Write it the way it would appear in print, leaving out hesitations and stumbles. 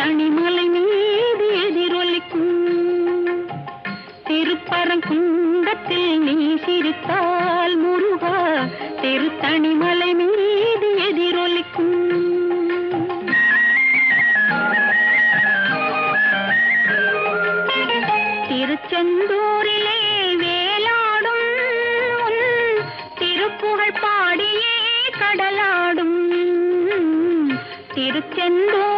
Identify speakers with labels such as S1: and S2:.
S1: திருத்தணிமலை மீது எதிரொலிக்கும். திருப்பரங்குன்றத்தில் நீ சிரித்தால் முருகா திருத்தணிமலை மீது எதிரொலிக்கும். திருச்செந்தூரிலே வேலாடும் உன் திருப்புகழ் பாடியே கடலாடும். திருச்செந்தூர்